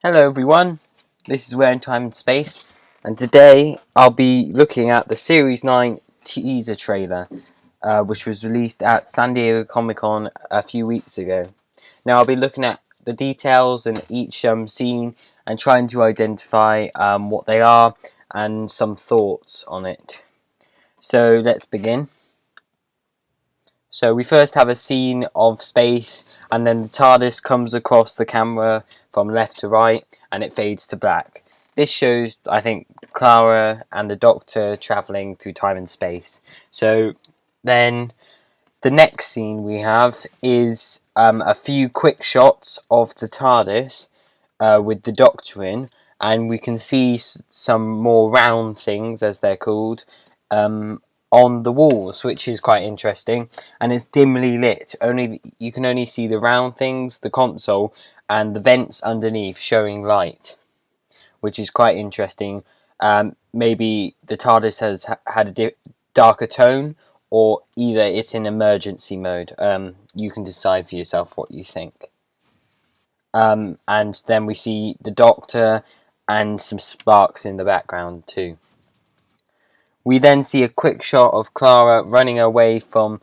Hello everyone, this is Where in Time and Space, and today I'll be looking at the Series 9 teaser trailer, which was released at San Diego Comic-Con a few weeks ago. Now I'll be looking at the details in each scene and trying to identify what they are and some thoughts on it. So let's begin. So we first have a scene of space, and then the TARDIS comes across the camera from left to right, and it fades to black. This shows, I think, Clara and the Doctor travelling through time and space. So then the next scene we have is a few quick shots of the TARDIS with the Doctor in, and we can see some more round things, as they're called, on the walls, which is quite interesting, and it's dimly lit. You can only see the round things, the console, and the vents underneath showing light, which is quite interesting. Maybe the TARDIS has had a darker tone, or either it's in emergency mode. You can decide for yourself what you think. And then we see the Doctor and some sparks in the background too. We then see a quick shot of Clara running away from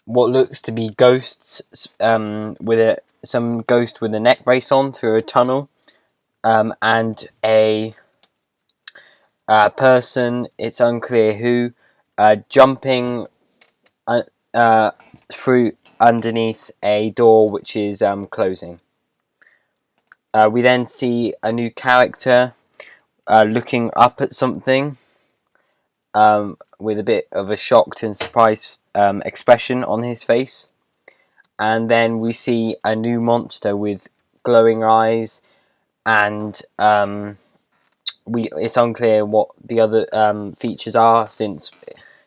what looks to be ghosts, with some ghost with a neck brace on through a tunnel, and a person, it's unclear who, jumping through underneath a door which is closing. We then see a new character looking up at something, with a bit of a shocked and surprised expression on his face. And then we see a new monster with glowing eyes, and it's unclear what the other features are, since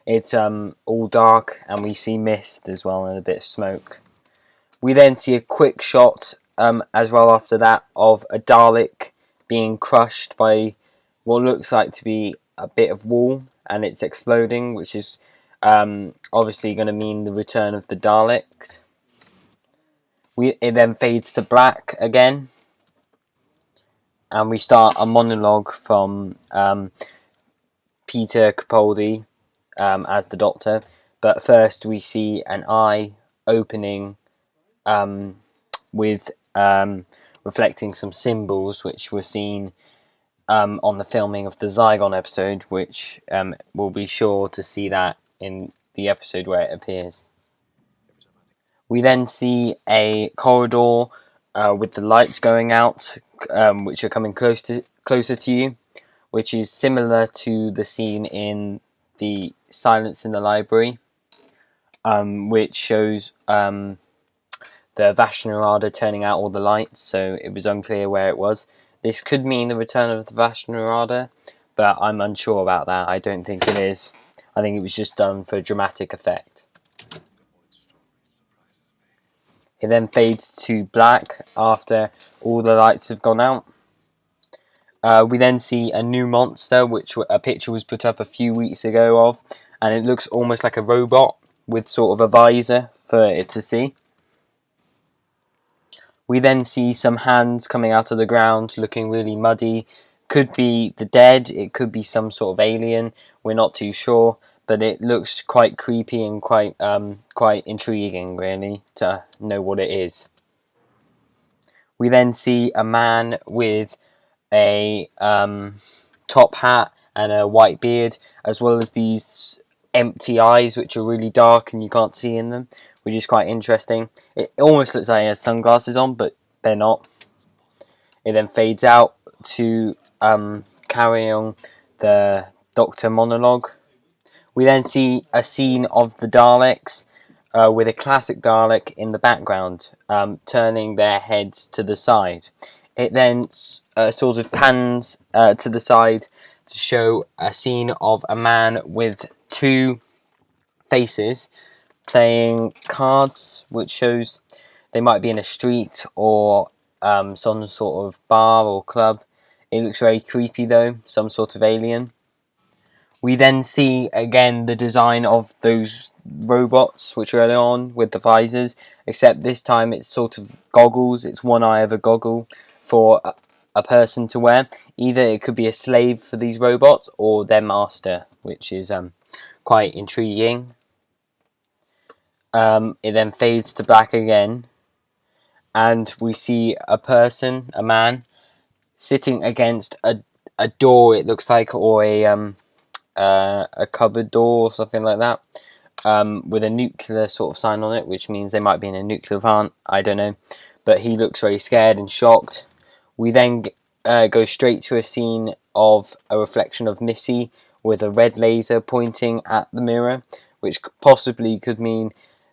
it's all dark, and we see mist as well and a bit of smoke. We then see a quick shot as well after that of a Dalek being crushed by what looks like to be a bit of wall, and it's exploding, which is obviously going to mean the return of the Daleks. It then fades to black again, and we start a monologue from Peter Capaldi as the Doctor. But first we see an eye opening with reflecting some symbols which were seen on the filming of the Zygon episode, which we'll be sure to see that in the episode where it appears. We then see a corridor with the lights going out, which are coming closer to you, which is similar to the scene in the Silence in the Library, which shows the Vashta Nerada turning out all the lights, so it was unclear where it was. This could mean the return of the Vashta Nerada, but I'm unsure about that. I don't think it is. I think it was just done for dramatic effect. It then fades to black after all the lights have gone out. We then see a new monster, which a picture was put up a few weeks ago of, and it looks almost like a robot with sort of a visor for it to see. We then see some hands coming out of the ground looking really muddy. Could be the dead, it could be some sort of alien, we're not too sure, but it looks quite creepy and quite intriguing, really, to know what it is. We then see a man with a top hat and a white beard, as well as these empty eyes which are really dark and you can't see in them, which is quite interesting. It almost looks like he has sunglasses on, but they're not. It then fades out to carry on the Doctor monologue. We then see a scene of the Daleks with a classic Dalek in the background, turning their heads to the side. It then sort of pans to the side to show a scene of a man with two faces playing cards, which shows they might be in a street or some sort of bar or club. It looks very creepy though, some sort of alien. We then see again the design of those robots which are early on with the visors, except this time it's sort of goggles. It's one eye of a goggle for a person to wear. Either it could be a slave for these robots or their master, which is quite intriguing. It then fades to black again, and we see a person, a man, sitting against a door. It looks like, or a cupboard door or something like that, with a nuclear sort of sign on it, which means they might be in a nuclear plant. I don't know, but he looks very scared and shocked. We then go straight to a scene of a reflection of Missy with a red laser pointing at the mirror, which possibly could mean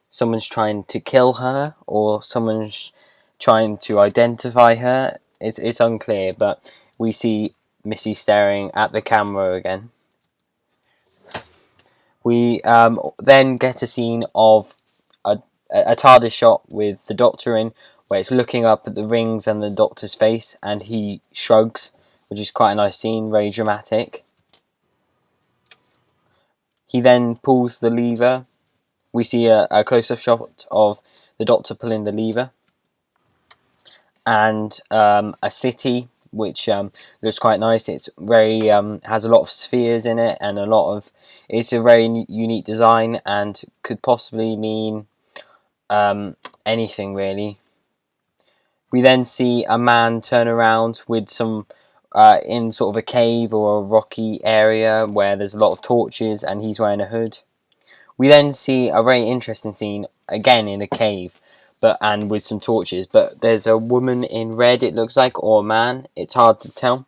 someone's trying to kill her or someone's trying to identify her. It's unclear, but we see Missy staring at the camera again. We then get a scene of a TARDIS shot with the Doctor in, where it's looking up at the rings and the Doctor's face, and he shrugs, which is quite a nice scene, very dramatic. He then pulls the lever. We see a close-up shot of the Doctor pulling the lever, and a city which looks quite nice. It's very has a lot of spheres in it, and it's a very unique design, and could possibly mean anything really. We then see a man turn around with some in sort of a cave or a rocky area where there's a lot of torches, and he's wearing a hood. We then see a very interesting scene again in a cave, and with some torches. But there's a woman in red, it looks like, or a man. It's hard to tell.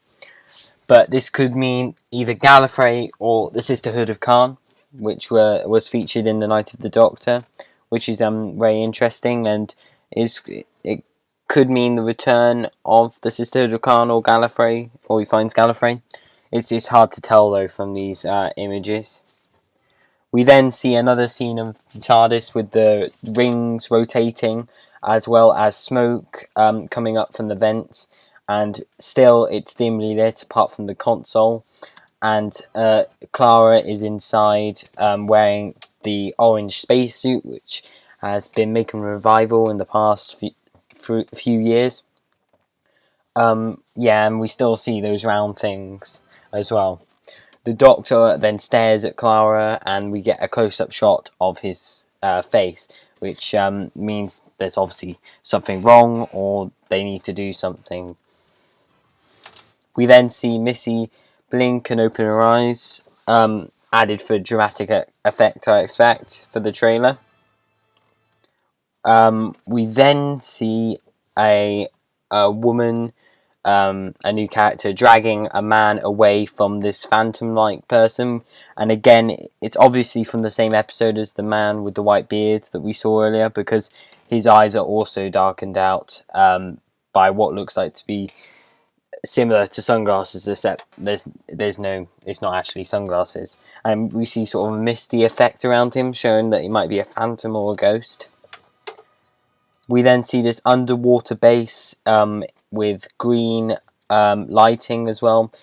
But this could mean either Gallifrey or the Sisterhood of Khan, which was featured in the Night of the Doctor, which is very interesting, and it could mean the return of the Sisterhood of Khan or Gallifrey, or he finds Gallifrey. It's hard to tell though from these images. We then see another scene of the TARDIS with the rings rotating, as well as smoke coming up from the vents, and still it's dimly lit apart from the console. And Clara is inside wearing the orange spacesuit, which has been making a revival in the past few years. Yeah, and we still see those round things as well. The Doctor then stares at Clara, and we get a close-up shot of his face, which means there's obviously something wrong, or they need to do something. We then see Missy blink and open her eyes, added for dramatic effect, I expect, for the trailer. We then see a woman, a new character, dragging a man away from this phantom-like person, and again it's obviously from the same episode as the man with the white beard that we saw earlier, because his eyes are also darkened out by what looks like to be similar to sunglasses, except it's not actually sunglasses, and we see sort of a misty effect around him, showing that he might be a phantom or a ghost. We then see this underwater base with green lighting as well,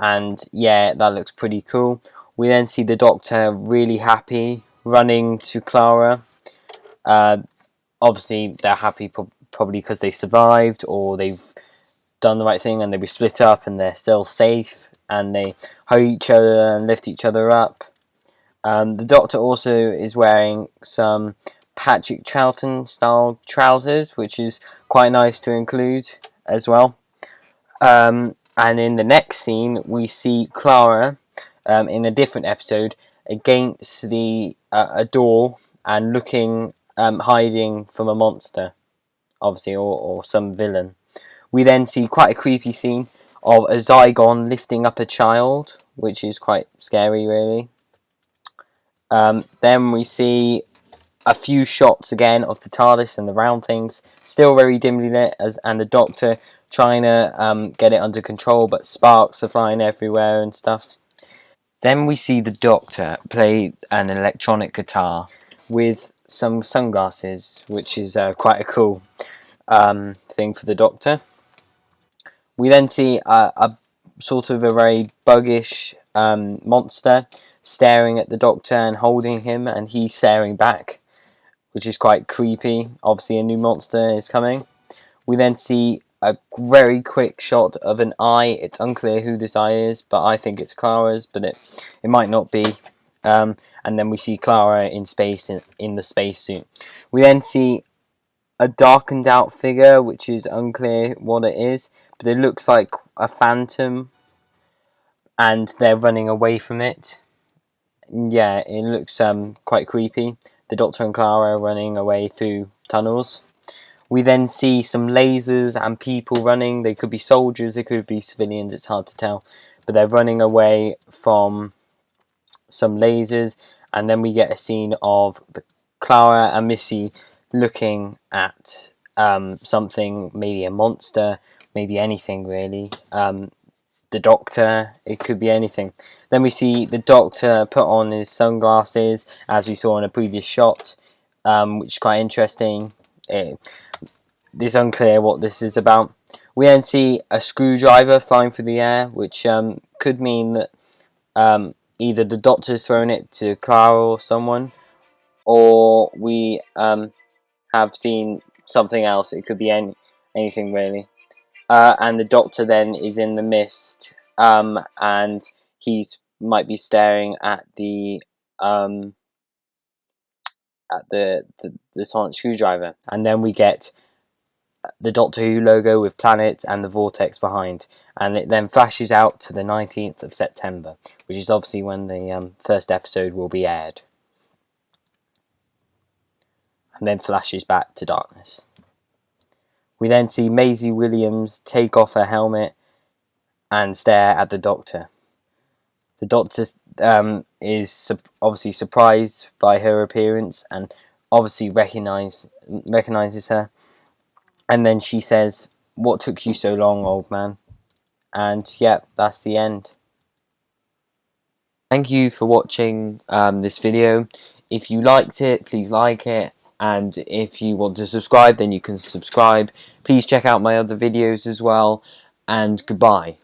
and yeah, that looks pretty cool. We then see the Doctor really happy, running to Clara. Obviously they're happy probably because they survived, or they've done the right thing and they were split up and they're still safe, and they hug each other and lift each other up. The Doctor also is wearing some Patrick Troughton style trousers, which is quite nice to include as well. And in the next scene, we see Clara in a different episode against a door and looking, hiding from a monster, obviously, or some villain. We then see quite a creepy scene of a Zygon lifting up a child, which is quite scary, really. Then we see a few shots again of the TARDIS and the round things, still very dimly lit, and the Doctor trying to get it under control, but sparks are flying everywhere and stuff. Then we see the Doctor play an electronic guitar with some sunglasses, which is quite a cool thing for the Doctor. We then see a sort of a very buggish monster staring at the Doctor and holding him, and he's staring back, which is quite creepy. Obviously a new monster is coming. We then see a very quick shot of an eye. It's unclear who this eye is, but I think it's Clara's, but it might not be. And then we see Clara in space in the spacesuit. We then see a darkened out figure, which is unclear what it is, but it looks like a phantom, and they're running away from it. Yeah, it looks quite creepy. The Doctor and Clara are running away through tunnels. We then see some lasers and people running. They could be soldiers, they could be civilians, it's hard to tell. But they're running away from some lasers. And then we get a scene of Clara and Missy looking at something, maybe a monster, maybe anything really. The Doctor, it could be anything. Then we see the Doctor put on his sunglasses, as we saw in a previous shot, which is quite interesting. It's unclear what this is about. We then see a screwdriver flying through the air, which could mean that either the Doctor's thrown it to Clara or someone, or we have seen something else. It could be anything really. And the Doctor then is in the mist, and he's might be staring at the sonic screwdriver. And then we get the Doctor Who logo with planet and the vortex behind, and it then flashes out to the 19th of September, which is obviously when the first episode will be aired, and then flashes back to darkness. We then see Maisie Williams take off her helmet and stare at the Doctor. The Doctor is obviously surprised by her appearance and obviously recognizes her. And then she says, "What took you so long, old man?" And yeah, that's the end. Thank you for watching this video. If you liked it, please like it. And if you want to subscribe, then you can subscribe. Please check out my other videos as well. And goodbye.